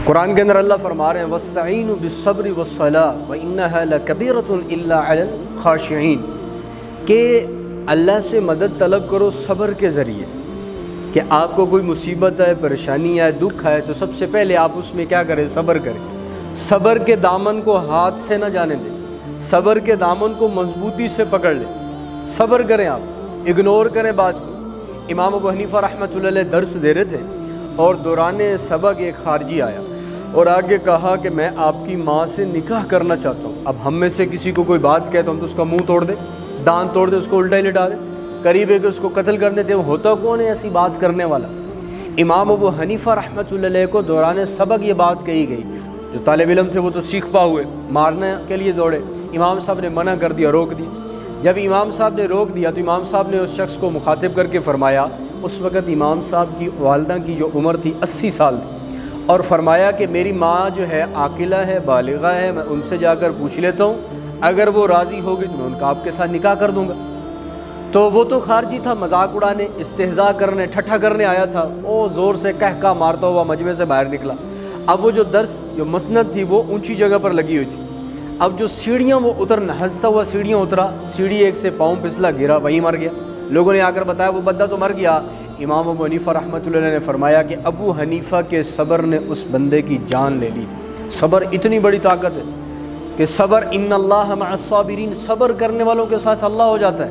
قرآن کے اندر اللہ فرما رہے ہیں وَاسْتَعِينُوا بِالصَّبْرِ وَالصَّلَاةِ وَإِنَّهَا لَكَبِيرَةٌ إِلَّا عَلَى الْخَاشِعِينَ کہ اللہ سے مدد طلب کرو صبر کے ذریعے، کہ آپ کو کوئی مصیبت ہے، پریشانی ہے، دکھ ہے تو سب سے پہلے آپ اس میں کیا کریں؟ صبر کریں۔ صبر کے دامن کو ہاتھ سے نہ جانے دیں، صبر کے دامن کو مضبوطی سے پکڑ لیں، صبر کریں، آپ اگنور کریں بات کو۔ امام ابو حنیفہ رحمۃ اللہ علیہ درس دے رہے تھے اور دوران سبق ایک خارجی آیا اور آگے کہا کہ میں آپ کی ماں سے نکاح کرنا چاہتا ہوں۔ اب ہم میں سے کسی کو کوئی بات کہے تو ہم تو اس کا منہ توڑ دیں، دانت توڑ دیں، اس کو الٹا ہی لٹا دیں، قریب ہے کہ اس کو قتل کر دیتے ہیں۔ ہوتا کون ہے ایسی بات کرنے والا؟ امام ابو حنیفہ رحمۃ اللہ علیہ کو دوران سبق یہ بات کہی گئی۔ جو طالب علم تھے وہ تو سیکھ پا ہوئے، مارنے کے لیے دوڑے، امام صاحب نے منع کر دیا، روک دیا۔ جب امام صاحب نے روک دیا تو امام صاحب نے اس شخص کو مخاطب کر کے فرمایا، اس وقت امام صاحب کی والدہ کی جو عمر تھی 80 سال تھی، اور فرمایا کہ میری ماں جو ہے عاقلہ ہے، بالغہ ہے، میں ان سے جا کر پوچھ لیتا ہوں، اگر وہ راضی ہوگی تو میں ان کا آپ کے ساتھ نکاح کر دوں گا۔ تو وہ تو خارجی تھا، مذاق اڑانے، استہزاء کرنے، ٹھٹھا کرنے آیا تھا، وہ زور سے کہکا مارتا ہوا مجمع سے باہر نکلا۔ اب وہ جو درس، جو مسند تھی وہ اونچی جگہ پر لگی ہوئی تھی، اب جو سیڑھیاں وہ اترنا، ہنستا ہوا سیڑھیاں اترا، سیڑھی ایک سے پاؤں پھسلا، گرا، وہیں مر گیا۔ لوگوں نے آ کر بتایا وہ بندہ تو مر گیا۔ امام ابو حنیفہ رحمۃ اللہ علیہ نے فرمایا کہ ابو حنیفہ کے صبر نے اس بندے کی جان لے لی۔ صبر اتنی بڑی طاقت ہے کہ صبر، ان اللہ مع الصابرین، صبر کرنے والوں کے ساتھ اللہ ہو جاتا ہے۔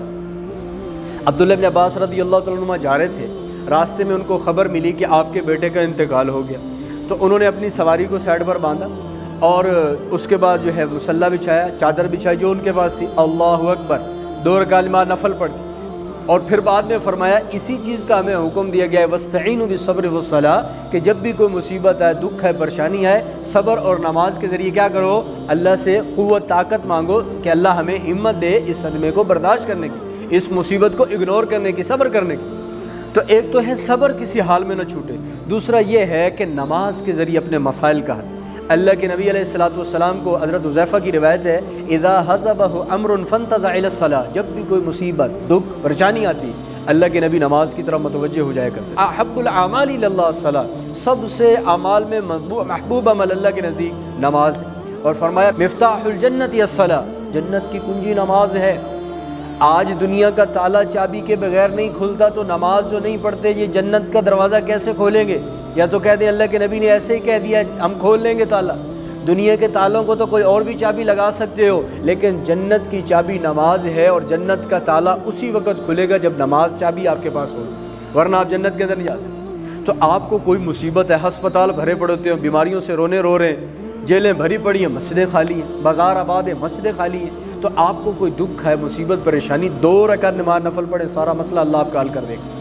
عبداللہ بن عباس رضی اللہ تعالیٰ عنہما جا رہے تھے، راستے میں ان کو خبر ملی کہ آپ کے بیٹے کا انتقال ہو گیا، تو انہوں نے اپنی سواری کو سائڈ پر باندھا اور اس کے بعد جو ہے مصلی بچھایا، چادر بچھائی جو ان کے پاس تھی، اللہ اکبر، 2 رکعت نماز نفل پڑھ کے، اور پھر بعد میں فرمایا اسی چیز کا ہمیں حکم دیا گیا ہے وَاسْتَعِينُوا بِالصَّبْرِ وَالصَّلَاةِ کہ جب بھی کوئی مصیبت ہے، دکھ ہے، پریشانی ہے، صبر اور نماز کے ذریعے کیا کرو؟ اللہ سے قوت، طاقت مانگو کہ اللہ ہمیں ہمت دے اس صدمے کو برداشت کرنے کی، اس مصیبت کو اگنور کرنے کی، صبر کرنے کی۔ تو ایک تو ہے صبر کسی حال میں نہ چھوٹے، دوسرا یہ ہے کہ نماز کے ذریعے اپنے مسائل کا حل۔ اللہ کے نبی علیہ السلام کو حضرت حذیفہ کی روایت ہے اذا حزبہ امر فانتزع الی الصلاۃ، جب بھی کوئی مصیبت، دکھ، پریشانی آتی، اللہ کے نبی نماز کی طرف متوجہ ہو جایا کرتے۔ احب الاعمال الی اللہ الصلاۃ، سب سے اعمال میں محبوب عمل اللہ کے نزدیک نماز ہے، اور فرمایا مفتاح الجنت الصلاۃ، جنت کی کنجی نماز ہے۔ آج دنیا کا تالا چابی کے بغیر نہیں کھلتا، تو نماز جو نہیں پڑھتے یہ جنت کا دروازہ کیسے کھولیں گے؟ یا تو کہہ دیں اللہ کے نبی نے ایسے ہی کہہ دیا ہم کھول لیں گے تالا۔ دنیا کے تالوں کو تو کوئی اور بھی چابی لگا سکتے ہو، لیکن جنت کی چابی نماز ہے، اور جنت کا تالا اسی وقت کھلے گا جب نماز چابی آپ کے پاس ہو، ورنہ آپ جنت کے اندر نہیں جا سکتے۔ تو آپ کو کوئی مصیبت ہے، ہسپتال بھرے پڑے ہوتے ہیں، بیماریوں سے رونے رو رہے ہیں، جیلیں بھری پڑی ہیں، مسجدیں خالی ہیں، بازار آباد ہیں، مسجدیں خالی ہیں، تو آپ کو کوئی دکھ ہے، مصیبت، پریشانی، 2 رکعت نماز نفل پڑھیں، سارا مسئلہ اللہ آپ کا حل کر دے گا۔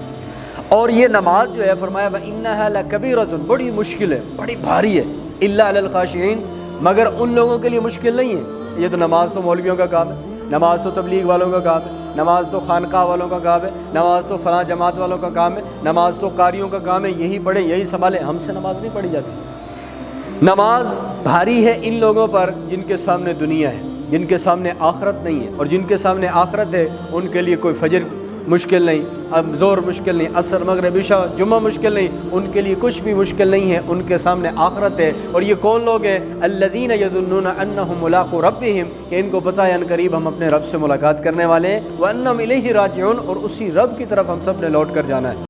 اور یہ نماز جو ہے فرمایا وَإِنَّهَا لَكَبِيرَةٌ، بڑی مشکل ہے، بڑی بھاری ہے، إِلَّا عَلَى الْخَاشِعِينَ، مگر ان لوگوں کے لیے مشکل نہیں ہے۔ یہ تو نماز تو مولویوں کا کام ہے، نماز تو تبلیغ والوں کا کام ہے، نماز تو خانقاہ والوں کا کام ہے، نماز تو فلاں جماعت والوں کا کام ہے، نماز تو قاریوں کا کام ہے، یہی پڑھیں یہی سنبھالیں، ہم سے نماز نہیں پڑھی جاتی۔ نماز بھاری ہے ان لوگوں پر جن کے سامنے دنیا ہے، جن کے سامنے آخرت نہیں ہے، اور جن کے سامنے آخرت ہے ان کے لیے کوئی فجر مشکل نہیں، اب زور مشکل نہیں، عصر، مغرب، عشاء، جمعہ مشکل نہیں، ان کے لیے کچھ بھی مشکل نہیں ہے، ان کے سامنے آخرت ہے۔ اور یہ کون لوگ ہیں؟ الذین یظنون انہم ملاقو ربہم، کہ ان کو پتہ ہے ان قریب ہم اپنے رب سے ملاقات کرنے والے ہیں، وانہم الیہ راجعون، اور اسی رب کی طرف ہم سب نے لوٹ کر جانا ہے۔